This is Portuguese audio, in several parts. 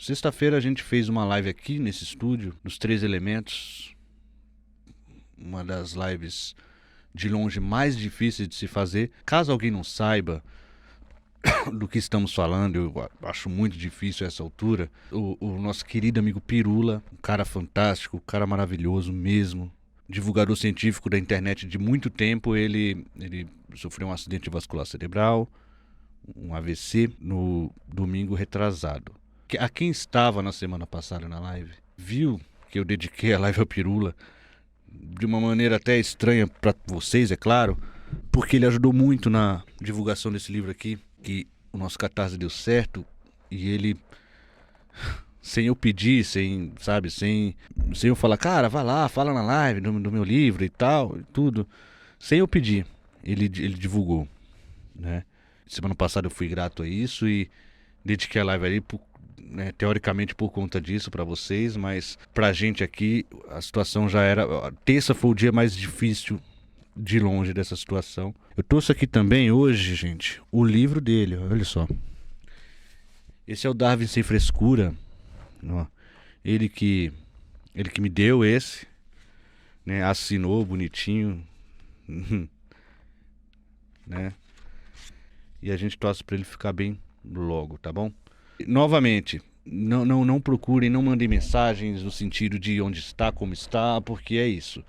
Sexta-feira a gente fez uma live aqui nesse estúdio, nos Três Elementos. Uma das lives de longe mais difíceis de se fazer. Caso alguém não saiba do que estamos falando, eu acho muito difícil a essa altura. O nosso querido amigo Pirula, um cara fantástico, um cara maravilhoso mesmo, divulgador científico da internet de muito tempo, ele sofreu um acidente vascular cerebral, um AVC, no domingo retrasado. A quem estava na semana passada na live, viu que eu dediquei a live ao Pirula, de uma maneira até estranha para vocês, é claro, porque ele ajudou muito na divulgação desse livro aqui, que o nosso Catarse deu certo, e ele, sem eu pedir, sem eu falar, cara, vai lá, fala na live do meu livro e tal, e tudo, sem eu pedir, ele divulgou, né? Semana passada eu fui grato a isso e dediquei a live ali, teoricamente por conta disso para vocês, mas pra gente aqui a situação já era... Terça foi o dia mais difícil de longe dessa situação. Eu trouxe aqui também hoje, gente, o livro dele, olha só. Esse é o Darwin Sem Frescura. Ó. Ele que me deu esse, né? Assinou bonitinho, né? E a gente torce para ele ficar bem logo, tá bom? Novamente, não procurem, não mandem mensagens no sentido de onde está, como está, porque é isso.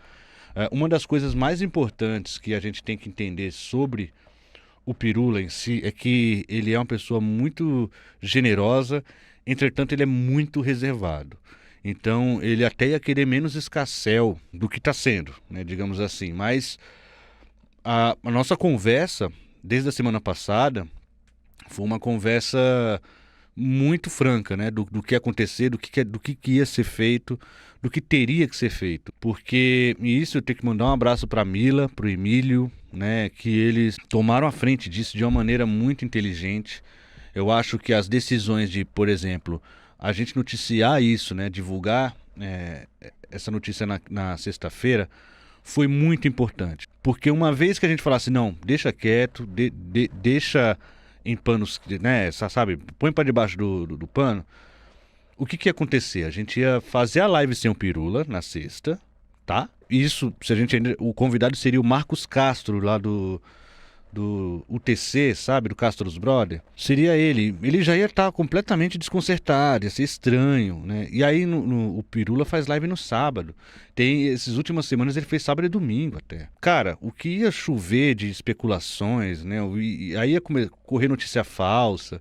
Uma das coisas mais importantes que a gente tem que entender sobre o Pirula em si é que ele é uma pessoa muito generosa, entretanto ele é muito reservado. Então ele até ia querer menos escarcéu do que está sendo, né, digamos assim. Mas a nossa conversa, desde a semana passada, foi uma conversa muito franca, né, do que ia acontecer, do que ia ser feito, do que teria que ser feito. Porque isso eu tenho que mandar um abraço para a Mila, para o Emílio, né, que eles tomaram a frente disso de uma maneira muito inteligente. Eu acho que as decisões de, por exemplo, a gente noticiar isso, né, divulgar essa notícia na sexta-feira, foi muito importante. Porque uma vez que a gente falasse, não, deixa quieto, deixa em panos, né, sabe, põe para debaixo do pano, o que ia acontecer? A gente ia fazer a live sem o Pirula na sexta, tá? Isso, se a gente o convidado seria o Marcos Castro, lá do UTC, sabe, do Castro's Brother. Seria ele já ia estar completamente desconcertado, ia ser estranho, né? E aí o Pirula faz live no sábado. Essas últimas semanas ele fez sábado e domingo até. Cara, o que ia chover de especulações, né? E aí ia correr notícia falsa.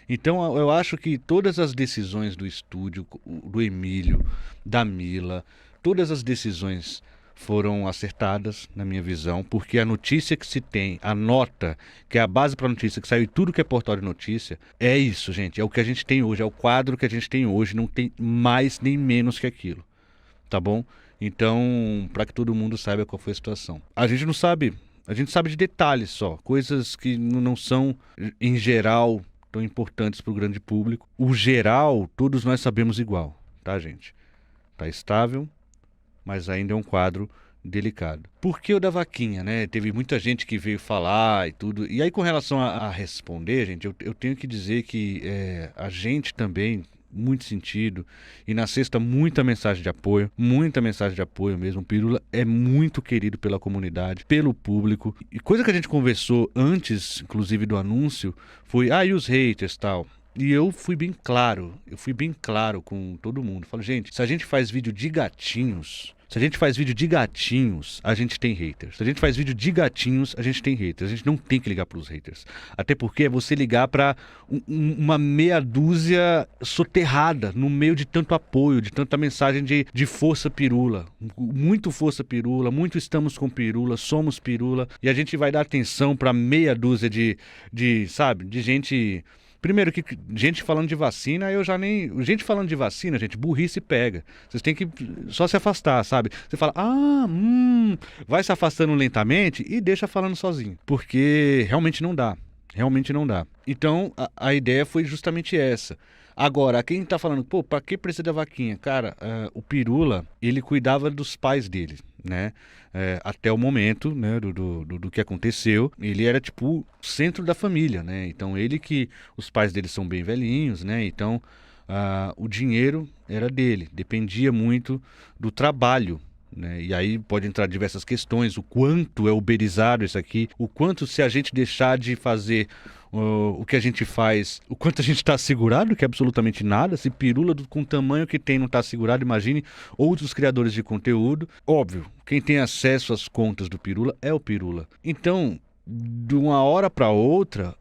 Então eu acho que todas as decisões do estúdio, do Emílio, da Mila, todas as decisões foram acertadas, na minha visão, porque a notícia que se tem, a nota, que é a base para a notícia, que saiu em tudo que é portal de notícia, é isso, gente, é o que a gente tem hoje, é o quadro que a gente tem hoje, não tem mais nem menos que aquilo, tá bom? Então, para que todo mundo saiba qual foi a situação. A gente não sabe, a gente sabe de detalhes só, coisas que não são, em geral, tão importantes para o grande público. O geral, todos nós sabemos igual, tá, gente? Tá estável, mas ainda é um quadro delicado. Por que o da vaquinha, né? Teve muita gente que veio falar e tudo. E aí, com relação a responder, gente, eu tenho que dizer que a gente também, muito sentido, e na sexta muita mensagem de apoio mesmo. O Pirula é muito querido pela comunidade, pelo público. E coisa que a gente conversou antes, inclusive do anúncio, foi, e os haters e tal. E eu fui bem claro com todo mundo. Falo, gente, se a gente faz vídeo de gatinhos, a gente tem haters. Se a gente faz vídeo de gatinhos, a gente tem haters. A gente não tem que ligar pros haters. Até porque é você ligar pra uma meia dúzia soterrada no meio de tanto apoio, de tanta mensagem de força Pirula. Muito força Pirula, muito estamos com Pirula, somos Pirula. E a gente vai dar atenção pra meia dúzia de gente... Primeiro que gente falando de vacina, eu já nem... Gente falando de vacina, gente, burrice pega. Vocês têm que só se afastar, sabe? Você fala, vai se afastando lentamente e deixa falando sozinho. Porque realmente não dá. Então, a ideia foi justamente essa. Agora, quem tá falando, pra que precisa da vaquinha? Cara, o Pirula, ele cuidava dos pais dele, né? Até o momento, né, do que aconteceu, ele era tipo o centro da família, né? Então os pais dele são bem velhinhos, né? Então o dinheiro era dele, dependia muito do trabalho, né? E aí pode entrar diversas questões, o quanto é uberizado isso aqui, o quanto se a gente deixar de fazer o que a gente faz, o quanto a gente está assegurado, que é absolutamente nada. Se Pirula com o tamanho que tem não está assegurado, imagine outros criadores de conteúdo. Óbvio, quem tem acesso às contas do Pirula é o Pirula. Então, de uma hora para outra,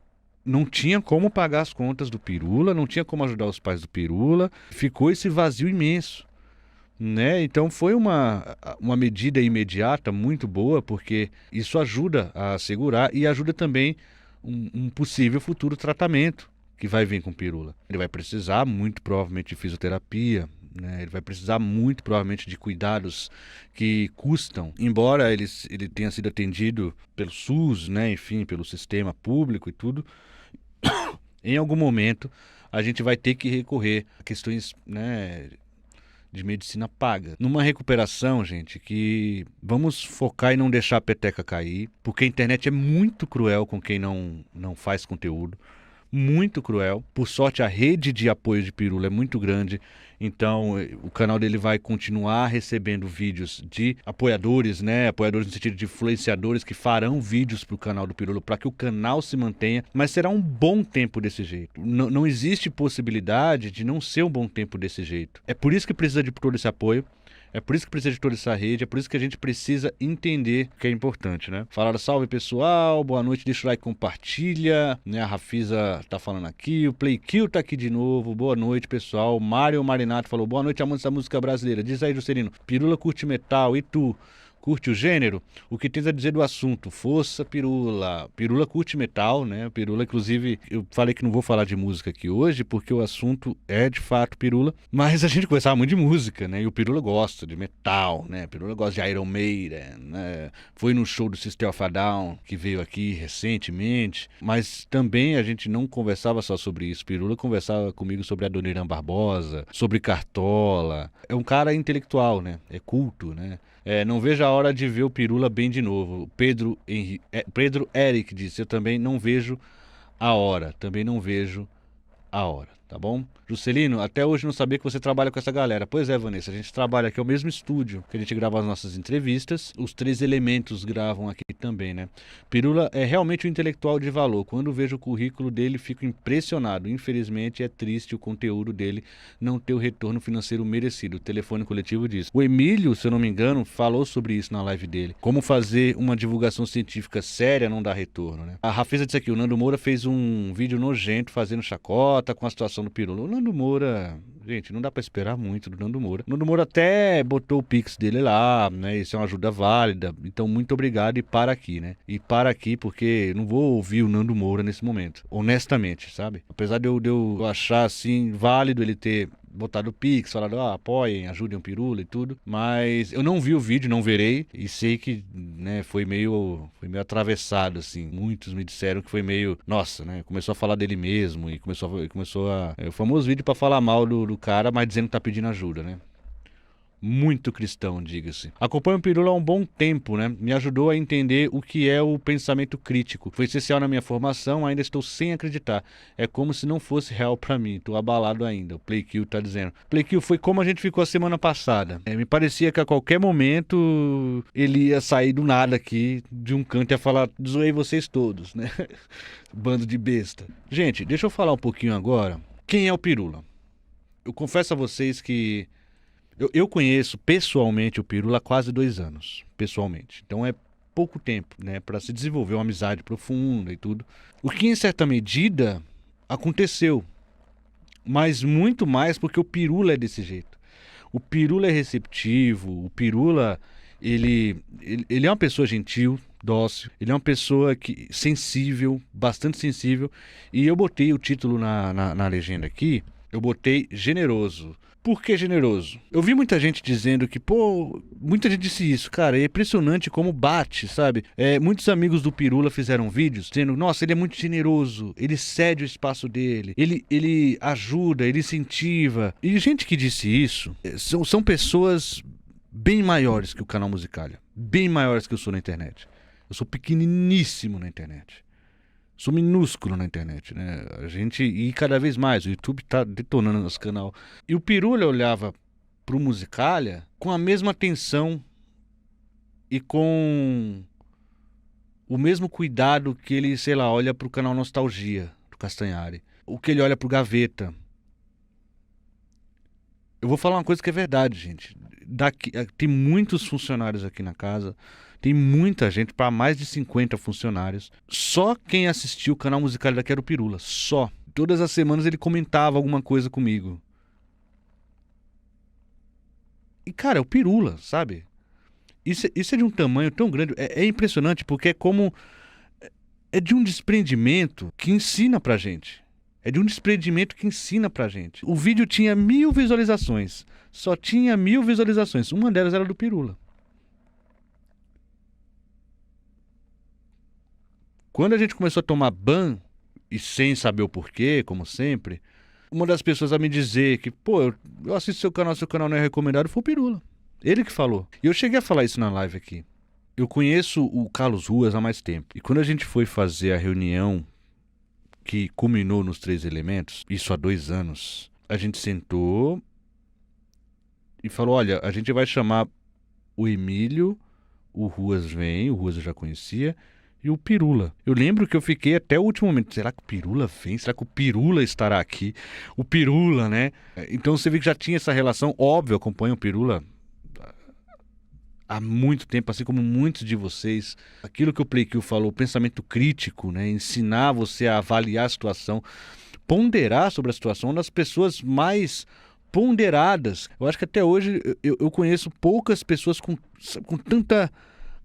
não tinha como pagar as contas do Pirula, não tinha como ajudar os pais do Pirula, ficou esse vazio imenso, né? Então foi uma medida imediata muito boa, porque isso ajuda a segurar e ajuda também um possível futuro tratamento que vai vir com o Pirula. Ele vai precisar muito provavelmente de fisioterapia, né? Ele vai precisar muito provavelmente de cuidados que custam, embora ele tenha sido atendido pelo SUS, né? Enfim, pelo sistema público e tudo. Em algum momento a gente vai ter que recorrer a questões, né, de medicina paga. Numa recuperação, gente, que vamos focar e não deixar a peteca cair, porque a internet é muito cruel com quem não faz conteúdo. Muito cruel. Por sorte, a rede de apoio de Pirula é muito grande, então o canal dele vai continuar recebendo vídeos de apoiadores, né? Apoiadores no sentido de influenciadores que farão vídeos para o canal do Pirula para que o canal se mantenha, mas será um bom tempo desse jeito. Não existe possibilidade de não ser um bom tempo desse jeito. É por isso que precisa de todo esse apoio. É por isso que precisa de toda essa rede, é por isso que a gente precisa entender o que é importante, né? Falaram, salve pessoal, boa noite, deixa o like, compartilha, né? A Rafisa tá falando aqui, o Playkill tá aqui de novo, boa noite pessoal. Mário Marinato falou, boa noite, amantes da música brasileira. Diz aí, Juscelino, Pirula curte metal, e tu? Curte o gênero? O que tens a dizer do assunto? Força, Pirula. Pirula curte metal, né? Pirula, inclusive, eu falei que não vou falar de música aqui hoje, porque o assunto é de fato Pirula, mas a gente conversava muito de música, né? E o Pirula gosta de metal, né? O Pirula gosta de Iron Maiden, né? Foi no show do System of a Down, que veio aqui recentemente, mas também a gente não conversava só sobre isso. Pirula conversava comigo sobre Adoniran Barbosa, sobre Cartola. É um cara intelectual, né? É culto, né? Não vejo a hora de ver o Pirula bem de novo. Pedro Eric disse, eu também não vejo a hora. Também não vejo a hora, tá bom? Juscelino, até hoje não sabia que você trabalha com essa galera. Pois é, Vanessa, a gente trabalha aqui, é o mesmo estúdio que a gente grava as nossas entrevistas. Os Três Elementos gravam aqui também, né? Pirula é realmente um intelectual de valor. Quando vejo o currículo dele, fico impressionado. Infelizmente, é triste o conteúdo dele não ter o retorno financeiro merecido. O telefone coletivo diz. O Emílio, se eu não me engano, falou sobre isso na live dele. Como fazer uma divulgação científica séria não dar retorno, né? A Rafisa disse aqui, o Nando Moura fez um vídeo nojento fazendo chacota com a situação do Pirula. O Nando Moura, gente, não dá pra esperar muito do Nando Moura. O Nando Moura até botou o Pix dele lá, né? Isso é uma ajuda válida. Então, muito obrigado e para aqui, né? E para aqui porque não vou ouvir o Nando Moura nesse momento. Honestamente, sabe? Apesar de eu achar, assim, válido ele ter botado o Pix, falado, apoiem, ajudem o Pirula e tudo. Mas eu não vi o vídeo, não verei. E sei que, né, foi meio atravessado, assim. Muitos me disseram que foi meio, nossa, né? Começou a falar dele mesmo e começou a... o famoso vídeo pra falar mal do cara, mas dizendo que tá pedindo ajuda, né? Muito cristão, diga-se. Acompanho o Pirula há um bom tempo, né? Me ajudou a entender o que é o pensamento crítico. Foi essencial na minha formação, ainda estou sem acreditar. É como se não fosse real pra mim. Tô abalado ainda. O Playkill tá dizendo. Playkill foi como a gente ficou a semana passada. Me parecia que a qualquer momento ele ia sair do nada aqui, de um canto e ia falar, zoei vocês todos, né? Bando de besta. Gente, deixa eu falar um pouquinho agora. Quem é o Pirula? Eu confesso a vocês que eu conheço pessoalmente o Pirula há quase 2 anos, pessoalmente. Então é pouco tempo, né, para se desenvolver uma amizade profunda e tudo. O que em certa medida aconteceu, mas muito mais porque o Pirula é desse jeito. O Pirula é receptivo, o Pirula, ele é uma pessoa gentil, dócil, ele é uma pessoa sensível, bastante sensível, e eu botei o título na legenda aqui, eu botei generoso. Por que generoso? Eu vi muita gente dizendo que, muita gente disse isso, cara, é impressionante como bate, sabe? Muitos amigos do Pirula fizeram vídeos dizendo, nossa, ele é muito generoso, ele cede o espaço dele, ele ajuda, ele incentiva. E gente que disse isso, são pessoas bem maiores que o canal Musicalia, bem maiores que eu sou na internet. Eu sou pequeniníssimo na internet. sou minúsculo na internet, né? A gente, e cada vez mais, o YouTube tá detonando nosso canal. E o Pirula olhava pro Musicalia com a mesma atenção e com o mesmo cuidado que ele, sei lá, olha pro canal Nostalgia, do Castanhari. O que ele olha pro Gaveta. Eu vou falar uma coisa que é verdade, gente. Tem muitos funcionários aqui na casa. Tem muita gente, para mais de 50 funcionários. Só quem assistiu o canal Musicalia daqui era o Pirula. Só. Todas as semanas ele comentava alguma coisa comigo. E, cara, é o Pirula, sabe? Isso é de um tamanho tão grande. É impressionante porque é como... É de um desprendimento que ensina pra gente. É de um desprendimento que ensina pra gente. O vídeo tinha 1000 visualizações. Só tinha 1000 visualizações. Uma delas era do Pirula. Quando a gente começou a tomar ban, e sem saber o porquê, como sempre, uma das pessoas a me dizer que, pô, eu assisto seu canal não é recomendado, foi o Pirula. Ele que falou. E eu cheguei a falar isso na live aqui. Eu conheço o Carlos Ruas há mais tempo. E quando a gente foi fazer a reunião que culminou nos 3 elementos, isso há 2 anos, a gente sentou e falou, olha, a gente vai chamar o Emílio, o Ruas vem, o Ruas eu já conhecia, e o Pirula. Eu lembro que eu fiquei até o último momento, será que o Pirula vem? Será que o Pirula estará aqui? O Pirula, né? Então você vê que já tinha essa relação, óbvio, eu acompanho o Pirula há muito tempo, assim como muitos de vocês. Aquilo que o Playkill falou, o pensamento crítico, né? Ensinar você a avaliar a situação, ponderar sobre a situação, uma das pessoas mais ponderadas. Eu acho que até hoje eu conheço poucas pessoas com tanta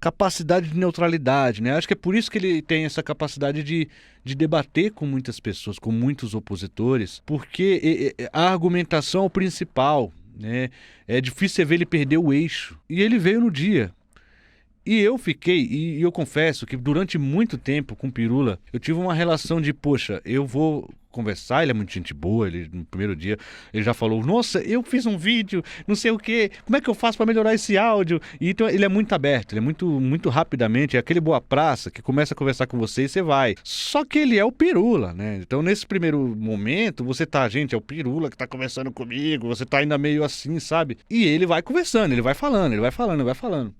capacidade de neutralidade, né? Acho que é por isso que ele tem essa capacidade de debater com muitas pessoas, com muitos opositores, porque a argumentação é o principal, né? É difícil você ver ele perder o eixo. E ele veio no dia. E eu fiquei, e eu confesso que durante muito tempo com o Pirula, eu tive uma relação de, poxa, eu vou conversar, ele é muito gente boa, ele no primeiro dia, ele já falou, nossa, eu fiz um vídeo, não sei o quê, como é que eu faço para melhorar esse áudio? E então ele é muito aberto, ele é muito rapidamente, é aquele boa praça que começa a conversar com você e você vai. Só que ele é o Pirula, né? Então nesse primeiro momento, você tá, gente, é o Pirula que tá conversando comigo, você tá ainda meio assim, sabe? E ele vai conversando, ele vai falando, ele vai falando, ele vai falando.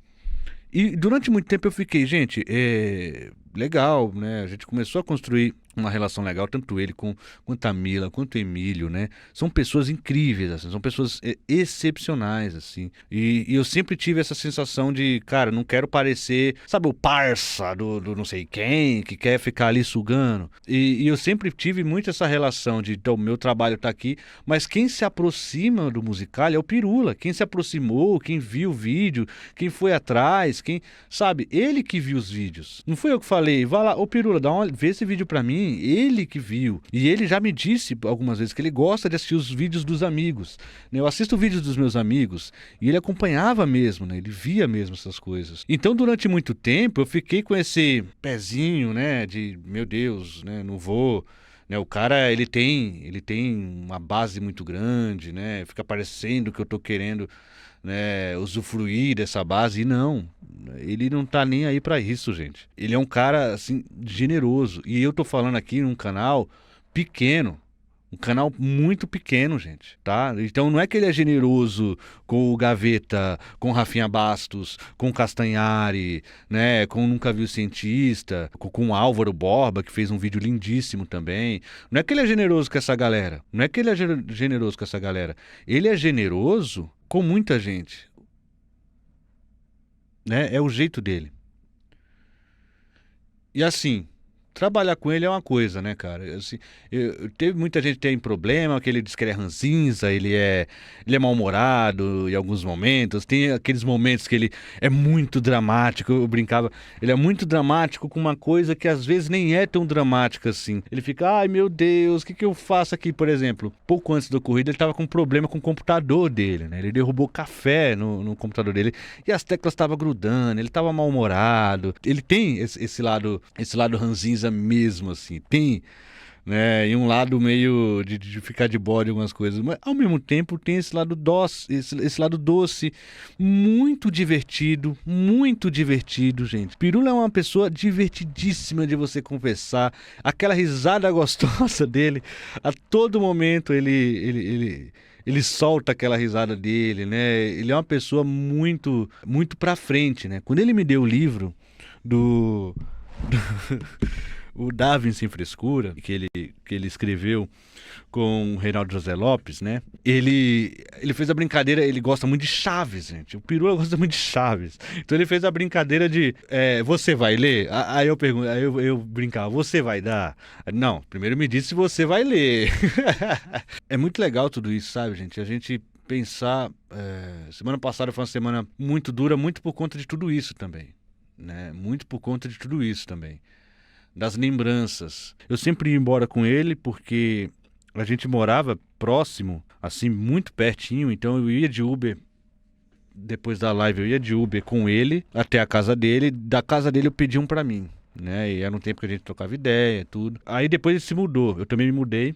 E durante muito tempo eu fiquei, gente, legal, né? A gente começou a construir uma relação legal, tanto ele quanto a Mila, quanto o Emílio, né? São pessoas incríveis, assim, são pessoas excepcionais, assim. E eu sempre tive essa sensação de, cara, não quero parecer, sabe, o parça do não sei quem, que quer ficar ali sugando. E eu sempre tive muito essa relação de, então, o meu trabalho tá aqui, mas quem se aproxima do Musicalia é o Pirula. Quem se aproximou, quem viu o vídeo, quem foi atrás, quem, sabe, ele que viu os vídeos. Não fui eu que falei, vai lá, ô Pirula, vê esse vídeo pra mim. Ele que viu. E ele já me disse algumas vezes que ele gosta de assistir os vídeos dos amigos. Eu assisto vídeos dos meus amigos e ele acompanhava mesmo, né? Ele via mesmo essas coisas. Então, durante muito tempo, eu fiquei com esse pezinho, né? De, meu Deus, né? Não vou... Né, o cara, ele tem uma base muito grande, né? Fica parecendo que eu tô querendo, né, usufruir dessa base. E não, ele não tá nem aí pra isso, gente. Ele é um cara, assim, generoso. E eu tô falando aqui num canal pequeno. Um canal muito pequeno, gente, tá? Então não é que ele é generoso com o Gaveta, com o Rafinha Bastos, com o Castanhari, né? Com o Nunca Vi o Cientista, com o Álvaro Borba, que fez um vídeo lindíssimo também. Não é que ele é generoso com essa galera. Não é que ele é generoso com essa galera. Ele é generoso com muita gente, né? É o jeito dele. E assim... Trabalhar com ele é uma coisa, né, cara? Assim, teve muita gente que tem problema, que ele diz que ele é ranzinza, ele é mal-humorado em alguns momentos. Tem aqueles momentos que ele é muito dramático, eu brincava. Ele é muito dramático com uma coisa que às vezes nem é tão dramática assim. Ele fica, ai meu Deus, o que eu faço aqui, por exemplo? Pouco antes da corrida, ele tava com um problema com o computador dele, né? Ele derrubou café no computador dele e as teclas estavam grudando, ele tava mal-humorado. Ele tem esse lado ranzinza mesmo, assim, tem, né? E um lado meio de ficar de bode em algumas coisas. Mas ao mesmo tempo tem esse lado doce, esse lado doce, muito divertido, gente. Pirula é uma pessoa divertidíssima de você conversar. Aquela risada gostosa dele, a todo momento ele solta aquela risada dele, né? Ele é uma pessoa muito pra frente, né? Quando ele me deu o livro do o Darwin Sem Frescura, que ele escreveu com o Reinaldo José Lopes, né? Ele fez a brincadeira, ele gosta muito de Chaves, gente. O Pirula gosta muito de Chaves. Então ele fez a brincadeira de você vai ler? Aí eu pergunto, eu brincava, você vai dar? Não, primeiro me diz se você vai ler. É muito legal tudo isso, sabe, gente? A gente pensar. Semana passada foi uma semana muito dura, muito por conta de tudo isso também. Né? Muito por conta de tudo isso também. Das lembranças. Eu sempre ia embora com ele porque a gente morava próximo, assim, muito pertinho, então eu ia de Uber. Depois da live eu ia de Uber com ele até a casa dele. Da casa dele eu pedi um pra mim, né? E era um tempo que a gente trocava ideia, tudo. Aí depois ele se mudou, eu também me mudei.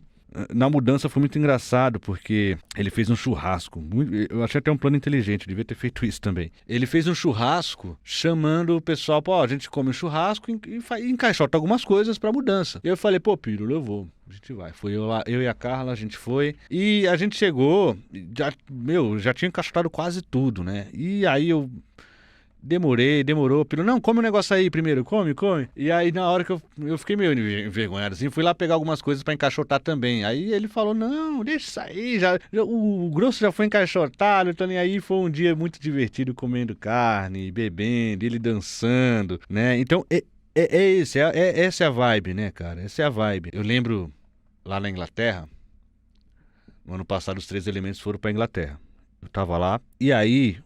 Na mudança foi muito engraçado, porque ele fez um churrasco. Eu achei até um plano inteligente, devia ter feito isso também. Ele fez um churrasco chamando o pessoal, pô, a gente come um churrasco e encaixota algumas coisas pra mudança. E eu falei, pô, Pirula, eu vou. A gente vai. Foi eu lá, eu e a Carla, a gente foi. E a gente chegou, já tinha encaixotado quase tudo, né? E aí demorou. Pirula, não, come o negócio aí primeiro, come. E aí na hora que eu fiquei meio envergonhado assim, fui lá pegar algumas coisas pra encaixotar também. Aí ele falou, não, deixa isso aí, o grosso já foi encaixotado, então nem aí foi um dia muito divertido comendo carne, bebendo, ele dançando, né? Então essa é a vibe, né, cara? Essa é a vibe. Eu lembro lá na Inglaterra, no ano passado os 3 elementos foram pra Inglaterra. Eu tava lá, e aí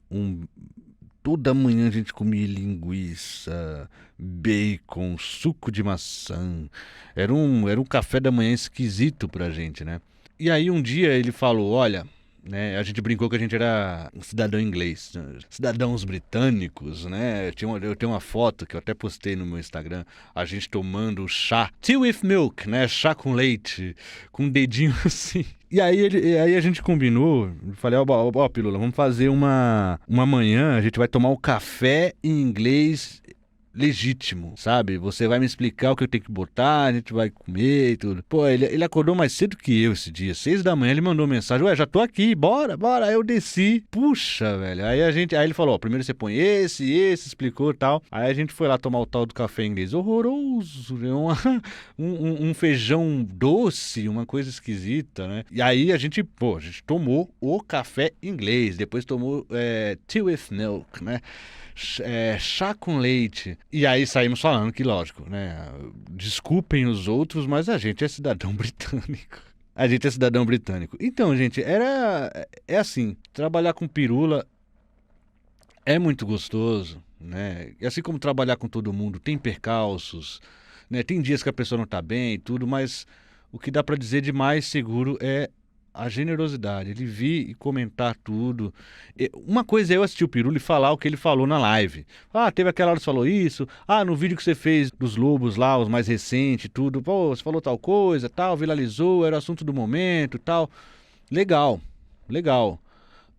toda manhã a gente comia linguiça, bacon, suco de maçã. Era um café da manhã esquisito pra gente, né? E aí um dia ele falou, olha, né, a gente brincou que a gente era um cidadão inglês, né, cidadãos britânicos, né? Eu tenho uma foto que eu até postei no meu Instagram, a gente tomando chá, tea with milk, né? Chá com leite, com um dedinho assim. E aí a gente combinou, falei, ó, Pirula, vamos fazer uma manhã, a gente vai tomar o café em inglês legítimo, sabe? Você vai me explicar o que eu tenho que botar, a gente vai comer e tudo. Pô, ele acordou mais cedo que eu esse dia, 6 da manhã, ele mandou mensagem, ué, já tô aqui, bora. Aí eu desci, puxa, velho. Aí ele falou, ó, primeiro você põe esse, explicou e tal. Aí a gente foi lá tomar o tal do café inglês, horroroso, um feijão doce, uma coisa esquisita, né? E aí a gente tomou o café inglês, depois tomou tea with milk, né? Chá com leite. E aí saímos falando que, lógico, né? Desculpem os outros, mas a gente é cidadão britânico. A gente é cidadão britânico. Então, gente, é assim, trabalhar com Pirula é muito gostoso, né? E assim como trabalhar com todo mundo, tem percalços, né? Tem dias que a pessoa não tá bem e tudo, mas o que dá pra dizer de mais seguro é a generosidade, ele vir e comentar tudo. Uma coisa é eu assistir o Pirula e falar o que ele falou na live. Ah, teve aquela hora que você falou isso. Ah, no vídeo que você fez dos lobos lá, os mais recentes, tudo. Pô, você falou tal coisa, tal, viralizou, era o assunto do momento, tal. Legal.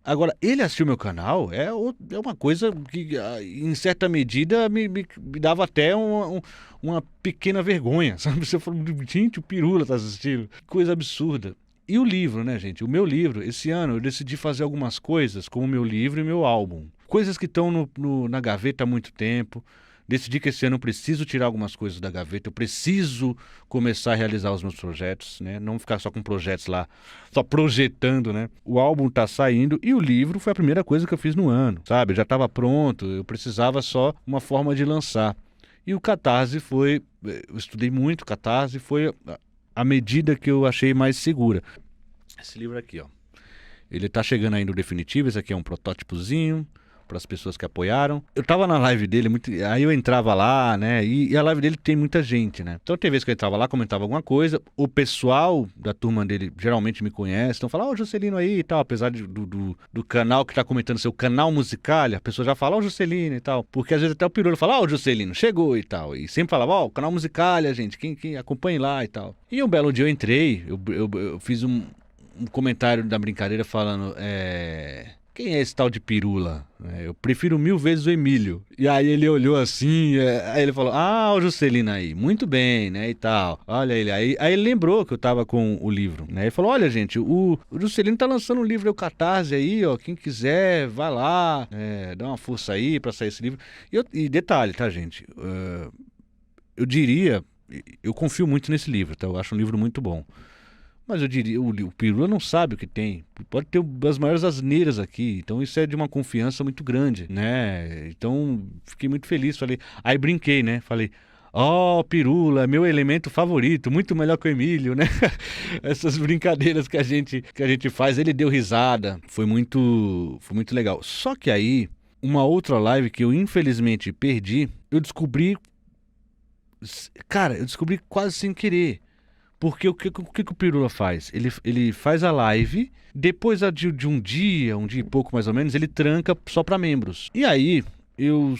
Agora, ele assistiu meu canal é uma coisa que, em certa medida, me dava até uma pequena vergonha, sabe? Você falou, gente, o Pirula tá assistindo. Coisa absurda. E o livro, né, gente? O meu livro, esse ano eu decidi fazer algumas coisas, como o meu livro e meu álbum. Coisas que estão na gaveta há muito tempo. Decidi que esse ano eu preciso tirar algumas coisas da gaveta, eu preciso começar a realizar os meus projetos, né? Não ficar só com projetos lá, só projetando, né? O álbum tá saindo e o livro foi a primeira coisa que eu fiz no ano, sabe? Já estava pronto, eu precisava só uma forma de lançar. E o Catarse eu estudei muito Catarse, foi a medida que eu achei mais segura. Esse livro aqui, ó. Ele tá chegando aí no definitivo, esse aqui é um protótipozinho. as pessoas que apoiaram. Eu tava na live dele, aí eu entrava lá, né? E a live dele tem muita gente, né? Então tem vezes que eu entrava lá, comentava alguma coisa, o pessoal da turma dele geralmente me conhece, então fala, ó, o Juscelino aí e tal, apesar do canal que tá comentando seu canal musical, a pessoa já fala, ó, o Juscelino e tal, porque às vezes até o Pirula fala, ó, o Juscelino chegou e tal, e sempre falava, ó, o canal musical, gente, quem acompanhe lá e tal. E um belo dia eu entrei, eu fiz um comentário da brincadeira falando, quem é esse tal de Pirula? Eu prefiro 1000 vezes o Emílio. E aí ele olhou assim, aí ele falou, ah, o Juscelino aí, muito bem, né, e tal. Olha ele, aí ele lembrou que eu tava com o livro, né, ele falou, olha gente, o Juscelino tá lançando um livro, Catarse aí, ó, quem quiser, vai lá, dá uma força aí pra sair esse livro. E detalhe, tá, gente, eu diria, eu confio muito nesse livro, tá, eu acho um livro muito bom. Mas eu diria, o Pirula não sabe o que tem. Pode ter as maiores asneiras aqui. Então isso é de uma confiança muito grande, né? Então fiquei muito feliz. Falei, aí brinquei, né? Falei, ó, Pirula, meu elemento favorito, muito melhor que o Emílio, né? Essas brincadeiras que a gente faz. Ele deu risada. Foi muito legal. Só que aí, uma outra live que eu infelizmente perdi, eu descobri. Cara, eu descobri quase sem querer. Porque o que o Pirula faz? Ele faz a live, depois de um dia e pouco mais ou menos, ele tranca só para membros. E aí, eu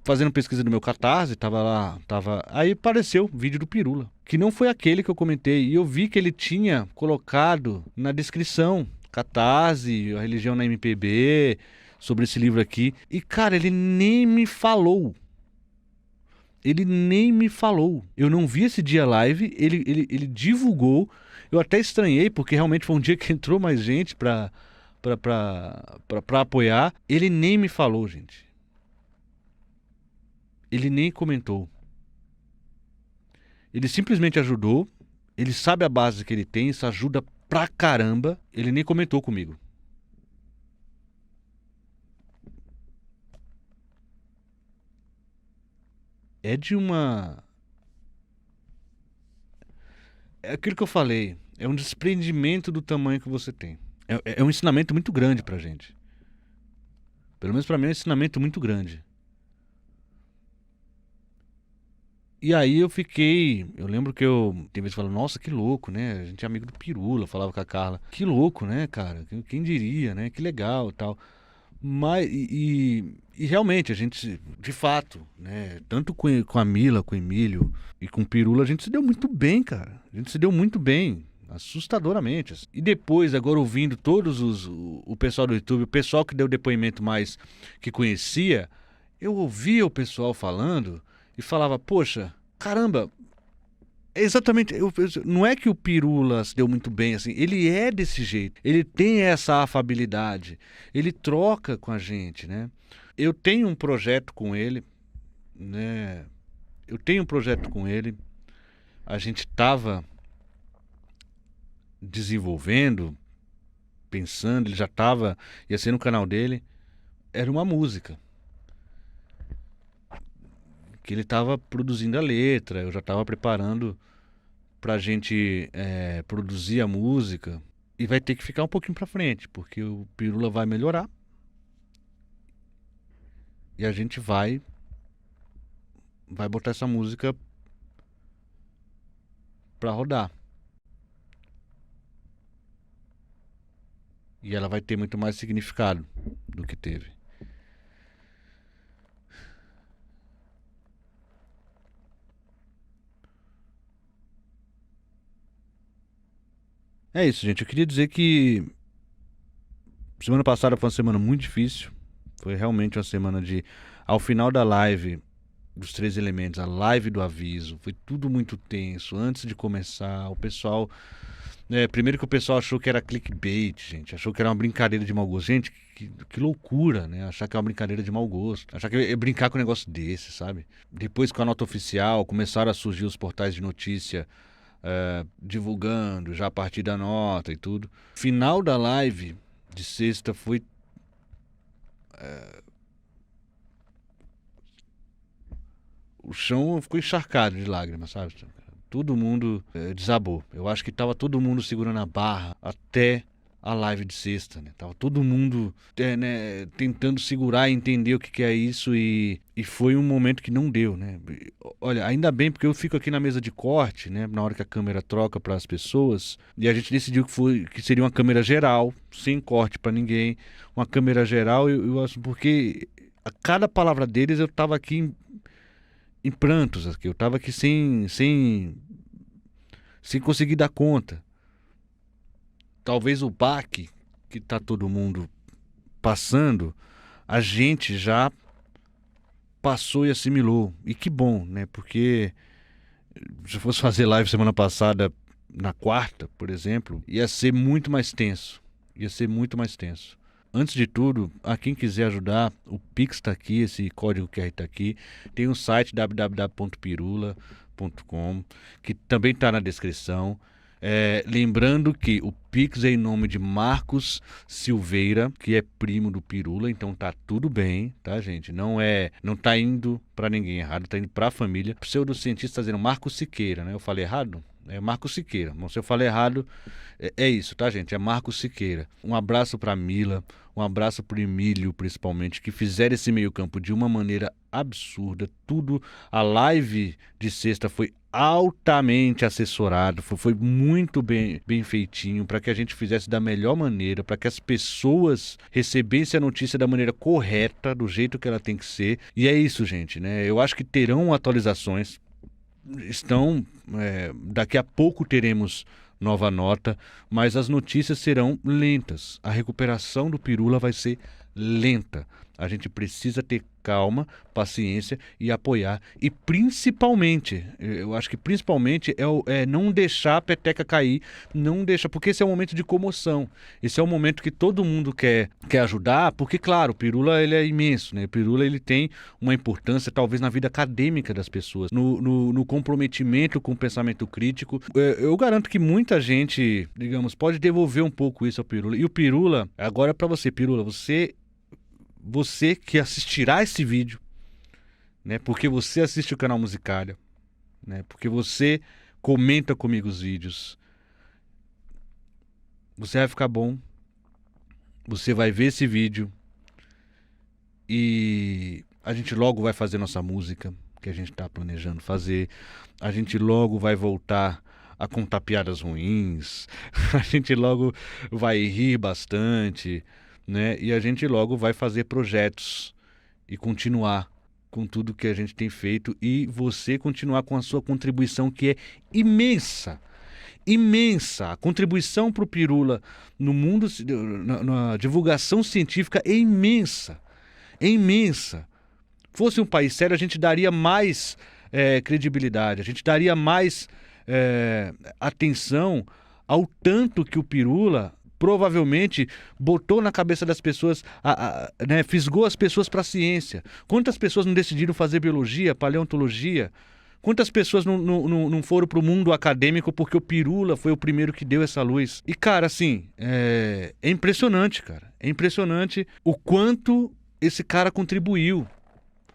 fazendo pesquisa no meu Catarse, aí apareceu o vídeo do Pirula, que não foi aquele que eu comentei, e eu vi que ele tinha colocado na descrição, Catarse, a religião na MPB, sobre esse livro aqui, e cara, ele nem me falou. Ele nem me falou. Eu não vi esse dia live, ele divulgou. Eu até estranhei, porque realmente foi um dia que entrou mais gente pra apoiar. Ele nem me falou, gente. Ele nem comentou. Ele simplesmente ajudou. Ele sabe a base que ele tem, isso ajuda pra caramba. Ele nem comentou comigo. É de uma... É aquilo que eu falei. É um desprendimento do tamanho que você tem. É um ensinamento muito grande pra gente. Pelo menos pra mim é um ensinamento muito grande. E aí eu lembro que tem vezes que eu falo, nossa, que louco, né? A gente é amigo do Pirula, falava com a Carla. Que louco, né, cara? Quem diria, né? Que legal e tal. Mas, e realmente, a gente, de fato, né? Tanto com a Mila, com o Emílio e com o Pirula, a gente se deu muito bem, cara. A gente se deu muito bem. Assustadoramente. Assim. E depois, agora ouvindo o pessoal do YouTube, o pessoal que deu depoimento mais que conhecia, eu ouvia o pessoal falando e falava, poxa, caramba, é exatamente, não é que o Pirula se deu muito bem, assim, ele é desse jeito, ele tem essa afabilidade, ele troca com a gente, né? Eu tenho um projeto com ele, né? A gente estava desenvolvendo, pensando, ia ser no canal dele, era uma música. Que ele estava produzindo a letra, eu já estava preparando pra gente produzir a música. E vai ter que ficar um pouquinho pra frente, porque o Pirula vai melhorar. E a gente vai botar essa música pra rodar. E ela vai ter muito mais significado do que teve. É isso, gente. Eu queria dizer que semana passada foi uma semana muito difícil. Foi realmente uma semana de... Ao final da live dos 3 elementos, a live do aviso, foi tudo muito tenso. Antes de começar, o pessoal... primeiro que o pessoal achou que era clickbait, gente. Achou que era uma brincadeira de mau gosto. Gente, que loucura, né? Achar que é uma brincadeira de mau gosto. Achar que é brincar com um negócio desse, sabe? Depois, com a nota oficial, começaram a surgir os portais de notícia divulgando já a partir da nota e tudo. Final da live de sexta foi... O chão ficou encharcado de lágrimas, sabe? Todo mundo desabou. Eu acho que tava todo mundo segurando a barra até a live de sexta, né? Tava todo mundo né, tentando segurar e entender o que é isso e foi um momento que não deu, né? Olha, ainda bem porque eu fico aqui na mesa de corte, né? Na hora que a câmera troca para as pessoas e a gente decidiu que seria uma câmera geral, sem corte para ninguém, uma câmera geral. Eu acho porque a cada palavra deles eu tava aqui em prantos, aqui. Eu tava aqui sem conseguir dar conta. Talvez o baque que tá todo mundo passando, a gente já passou e assimilou. E que bom, né? Porque se eu fosse fazer live semana passada, na quarta, por exemplo, ia ser muito mais tenso. Ia ser muito mais tenso. Antes de tudo, a quem quiser ajudar, o Pix está aqui, esse código QR está aqui. Tem um site www.pirula.com, que também está na descrição. Lembrando que o Pix é em nome de Marcos Silveira, que é primo do Pirula, então tá tudo bem, tá, gente? Não tá indo para ninguém errado, tá indo para a família. Pseudocientista dizendo Marcos Siqueira, né? Eu falei errado? É Marcos Siqueira. Bom, se eu falei errado, é isso, tá, gente? É Marcos Siqueira. Um abraço pra Mila, um abraço pro Emílio, principalmente, que fizeram esse meio-campo de uma maneira absurda. Tudo, a live de sexta foi altamente assessorado, foi muito bem feitinho para que a gente fizesse da melhor maneira, para que as pessoas recebessem a notícia da maneira correta, do jeito que ela tem que ser. E é isso, gente, né? Eu acho que terão atualizações. Daqui a pouco teremos nova nota, mas as notícias serão lentas. A recuperação do Pirula vai ser lenta. A gente precisa ter calma, paciência e apoiar. E principalmente, eu acho que principalmente é não deixar a peteca cair, não deixar, porque esse é um momento de comoção. Esse é um momento que todo mundo quer ajudar, porque claro, o Pirula ele é imenso, né? O Pirula ele tem uma importância talvez na vida acadêmica das pessoas, no comprometimento com o pensamento crítico. Eu garanto que muita gente, digamos, pode devolver um pouco isso ao Pirula. E o Pirula, agora é para você, Pirula, você que assistirá esse vídeo, né? Porque você assiste o canal Musicalha, né? Porque você comenta comigo os vídeos. Você vai ficar bom. Você vai ver esse vídeo e a gente logo vai fazer nossa música que a gente está planejando fazer. A gente logo vai voltar a contar piadas ruins. A gente logo vai rir bastante, né? E a gente logo vai fazer projetos e continuar com tudo que a gente tem feito e você continuar com a sua contribuição que é imensa. Imensa. A contribuição para o Pirula no mundo, na divulgação científica é imensa. É imensa. Fosse um país sério, a gente daria mais credibilidade, a gente daria mais atenção ao tanto que o Pirula provavelmente botou na cabeça das pessoas, né, fisgou as pessoas para a ciência. Quantas pessoas não decidiram fazer biologia, paleontologia? Quantas pessoas não foram para o mundo acadêmico porque o Pirula foi o primeiro que deu essa luz? E, cara, assim, é impressionante, cara. É impressionante o quanto esse cara contribuiu.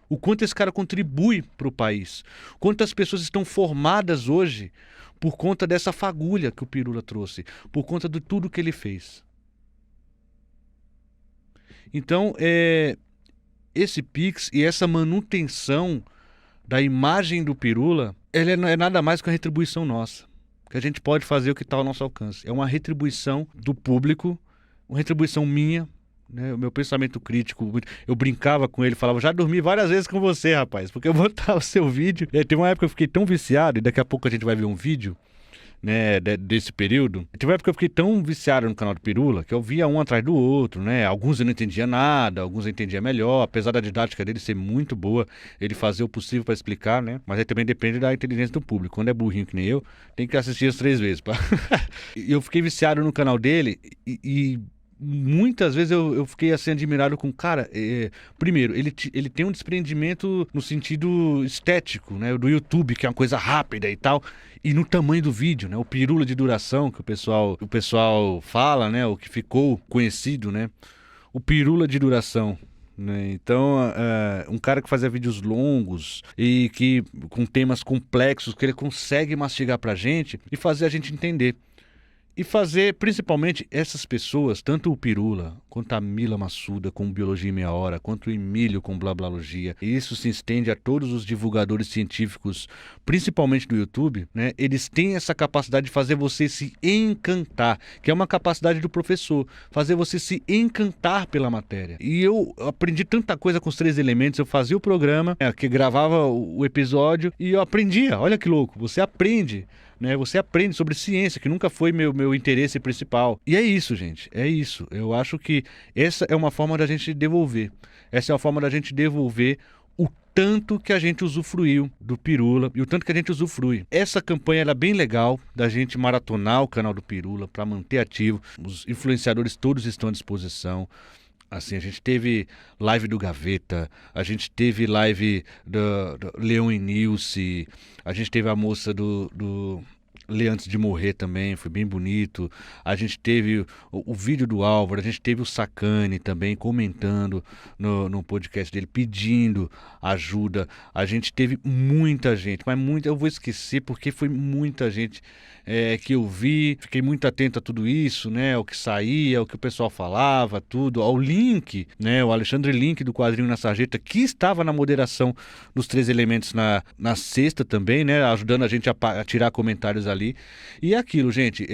O quanto esse cara contribui para o país. Quantas pessoas estão formadas hoje por conta dessa fagulha que o Pirula trouxe, por conta de tudo que ele fez. Então, esse Pix e essa manutenção da imagem do Pirula, ele é nada mais que uma retribuição nossa. Que a gente pode fazer o que está ao nosso alcance. É uma retribuição do público, uma retribuição minha, né? O meu pensamento crítico, eu brincava com ele, falava, já dormi várias vezes com você, rapaz, porque eu botava o seu vídeo. Teve uma época que eu fiquei tão viciado, e daqui a pouco a gente vai ver um vídeo, né, desse período. Teve uma época que eu fiquei tão viciado no canal do Pirula que eu via um atrás do outro, né? Alguns eu não entendia nada, alguns eu entendia melhor, apesar da didática dele ser muito boa, ele fazia o possível para explicar, né? Mas aí também depende da inteligência do público. Quando é burrinho que nem eu, tem que assistir as 3 vezes. E eu fiquei viciado no canal dele e muitas vezes eu fiquei assim admirado com, cara, primeiro, ele tem um desprendimento no sentido estético, né, do YouTube, que é uma coisa rápida e tal, e no tamanho do vídeo, né, o Pirula de duração que o pessoal fala, né, o que ficou conhecido, né, o Pirula de duração, né? Então, um cara que fazia vídeos longos e que com temas complexos que ele consegue mastigar pra gente e fazer a gente entender. E fazer, principalmente, essas pessoas, tanto o Pirula, quanto a Mila Massuda com Biologia em Meia Hora, quanto o Emílio com Blablalogia, e isso se estende a todos os divulgadores científicos, principalmente do YouTube, né? Eles têm essa capacidade de fazer você se encantar, que é uma capacidade do professor, fazer você se encantar pela matéria. E eu aprendi tanta coisa com os 3 elementos, eu fazia o programa, que gravava o episódio, e eu aprendia, olha que louco, você aprende. Né, você aprende sobre ciência, que nunca foi meu interesse principal. E é isso, gente, é isso. Eu acho que essa é uma forma da gente devolver. Essa é uma forma da gente devolver o tanto que a gente usufruiu do Pirula e o tanto que a gente usufrui. Essa campanha era bem legal, da gente maratonar o canal do Pirula para manter ativo. Os influenciadores todos estão à disposição. Assim, a gente teve live do Gaveta, a gente teve live do Leon e Nilce, a gente teve a moça do Lê Antes de Morrer também, foi bem bonito. A gente teve o vídeo do Álvaro, a gente teve o Sacani também comentando no podcast dele, pedindo ajuda. A gente teve muita gente, mas muita, eu vou esquecer porque foi muita gente que eu vi. Fiquei muito atento a tudo isso, né? O que saía, o que o pessoal falava, tudo. Ao Link, né? O Alexandre Link do Quadrinho na Sarjeta, que estava na moderação dos 3 elementos na sexta também, né? Ajudando a gente a tirar comentários ali. E é aquilo, gente,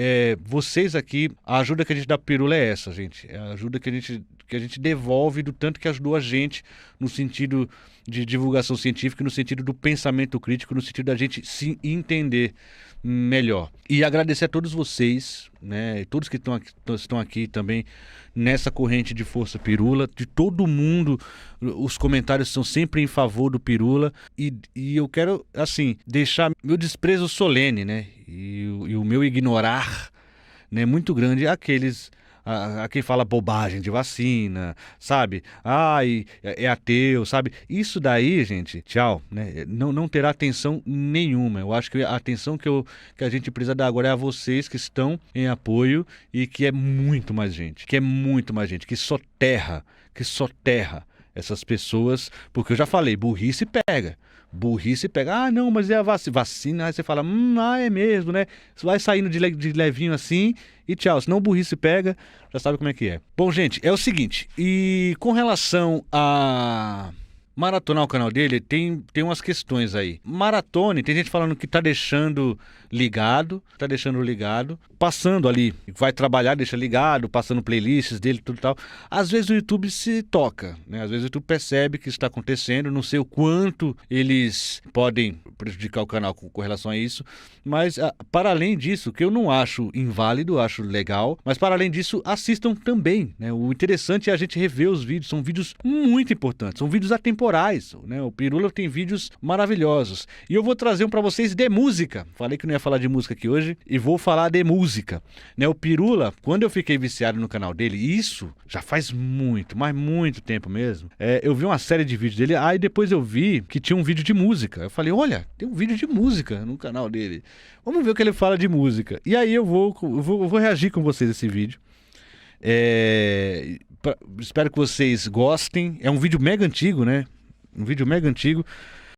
vocês aqui, a ajuda que a gente dá pro Pirula é essa, gente. É a ajuda que a gente devolve do tanto que ajudou a gente no sentido de divulgação científica, no sentido do pensamento crítico, no sentido da gente se entender melhor. E agradecer a todos vocês, né, e todos que estão aqui também nessa corrente de força Pirula, de todo mundo. Os comentários são sempre em favor do Pirula e eu quero, assim, deixar meu desprezo solene, né, e o meu ignorar, né, muito grande àqueles a quem fala bobagem de vacina, sabe? Ai, é ateu, sabe? Isso daí, gente, tchau, né? Não terá atenção nenhuma. Eu acho que a atenção que a gente precisa dar agora é a vocês que estão em apoio e que é muito mais gente, que soterra essas pessoas, porque eu já falei, burrice pega. Ah, não, mas é a vacina. Aí você fala, é mesmo, né? Você vai saindo de levinho assim e tchau. Senão burrice pega, já sabe como é que é. Bom, gente, é o seguinte. E com relação a maratonar o canal dele, tem umas questões aí. Maratone, tem gente falando que tá deixando ligado, passando ali, vai trabalhar, deixa ligado, passando playlists dele, tudo tal. Às vezes o YouTube se toca, né? Às vezes o YouTube percebe que isso está acontecendo, não sei o quanto eles podem prejudicar o canal com relação a isso, mas para além disso, que eu não acho inválido, acho legal, mas para além disso, assistam também, né? O interessante é a gente rever os vídeos, são vídeos muito importantes, são vídeos atemporais, né? O Pirula tem vídeos maravilhosos, e eu vou trazer um para vocês de música. Falei que não ia falar de música aqui hoje, e vou falar de música, né? O Pirula, quando eu fiquei viciado no canal dele, isso já faz muito, mas muito tempo mesmo, eu vi uma série de vídeos dele, aí depois eu vi que tinha um vídeo de música, eu falei, olha, tem um vídeo de música no canal dele, vamos ver o que ele fala de música, e aí eu vou reagir com vocês esse vídeo. Espero que vocês gostem, é um vídeo mega antigo, né? Um vídeo mega antigo,